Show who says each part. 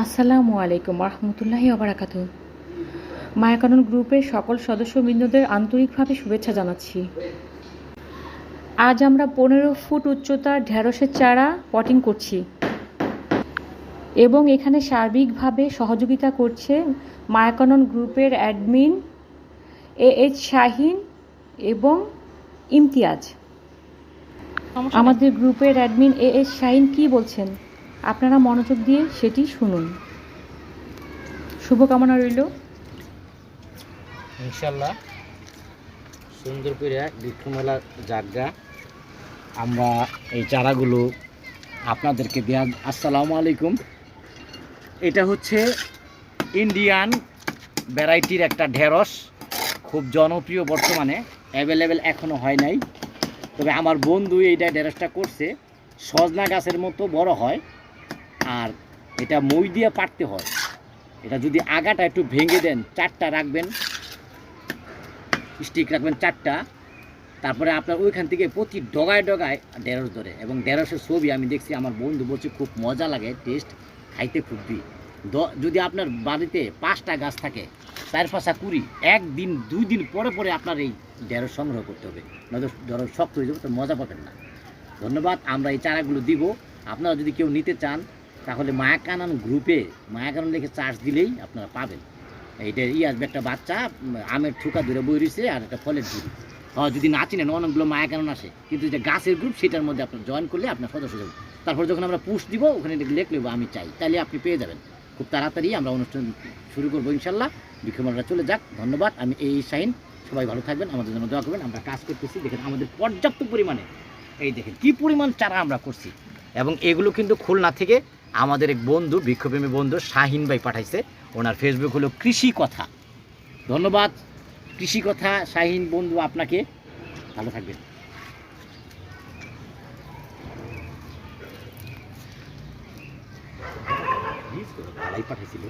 Speaker 1: আসসালামু আলাইকুম রহমতুল্লাহি ওবারাকাতু। মায়াকানন গ্রুপের সকল সদস্যবৃন্দদের আন্তরিকভাবে শুভেচ্ছা জানাচ্ছি। আজ আমরা 15 ফুট উচ্চতার ঢেঁড়সের চারা পটিং করছি এবং এখানে সার্বিকভাবে সহযোগিতা করছে মায়াকানন গ্রুপের অ্যাডমিন AH শাহিন এবং ইমতিয়াজ। আমাদের গ্রুপের অ্যাডমিন AH শাহিন কী বলছেন আপনারা মনোযোগ দিয়ে সেটি শুনুন। শুভকামনা রইল।
Speaker 2: ইনশাল্লাহ সুন্দর করে বৃক্ষমেলা জায়গা আমরা এই চারাগুলো আপনাদেরকে দেওয়া। আসসালামু আলাইকুম। এটা হচ্ছে ইন্ডিয়ান ভ্যারাইটির একটা ঢেঁড়স, খুব জনপ্রিয়, বর্তমানে অ্যাভেলেবেল এখনও হয় নাই। তবে আমার বন্ধু এইটা ঢেঁড়সটা করছে, সজনা গাছের মতো বড় হয় আর এটা মই দিয়ে পাড়তে হয়। এটা যদি আগাটা একটু ভেঙে দেন, 4টা রাখবেন, স্টিক রাখবেন 4টা, তারপরে আপনার ওইখান থেকে প্রতি ডগায় ডগায় ঢেঁড়স ধরে। এবং ঢেঁড়সের ছবি আমি দেখছি, আমার বন্ধু বলছে খুব মজা লাগে, টেস্ট খাইতে খুব দিই। যদি আপনার বাড়িতে 5টা গাছ থাকে, 4-5 কুড়ি, 1 দিন 2 দিন পরে পরে আপনার এই ঢেঁড়স সংগ্রহ করতে হবে, নয়তো ঢেঁড়স শক্ত হয়ে যাবে, তো মজা পাবেন না। ধন্যবাদ। আমরা এই চারাগুলো দিব। আপনারা যদি কেউ নিতে চান তাহলে মায়াকানন গ্রুপে মায়াকানন লিখে চার্জ দিলেই আপনারা পাবেন। এইটা আসবে একটা বাচ্চা আমের থুকা ধরে বই রয়েছে আর একটা ফলের ঝুড়ি। যদি না চিনেন, অনেকগুলো মায়াকানন আসে, কিন্তু যে গাছের গ্রুপ সেটার মধ্যে আপনার জয়েন করলে আপনার সদস্য যাবেন। তারপর যখন আমরা পুশ দিব, ওখানে লিখে নেবো আমি চাই, তাহলে আপনি পেয়ে যাবেন। খুব তাড়াতাড়ি আমরা অনুষ্ঠান শুরু করবো ইনশাল্লাহ। বিক্ষমেলাটা চলে যাক। ধন্যবাদ। আমি এই শাহিন। সবাই ভালো থাকবেন, আমাদের জন্য দোয়া করবেন। আমরা কাজ করতেছি, দেখেন আমাদের পর্যাপ্ত পরিমাণে, এই দেখেন কী পরিমাণ চারা আমরা করছি। এবং এগুলো কিন্তু খুলনা থেকে আমাদের এক বন্ধু, বৃক্ষপ্রেমী বন্ধু শাহিন ভাই পাঠাইছে। ওনার ফেসবুক হলো কৃষি কথা। ধন্যবাদ কৃষি কথা শাহিন বন্ধু, আপনাকে। ভালো থাকবেন। ভালাই পাঠাইছিল।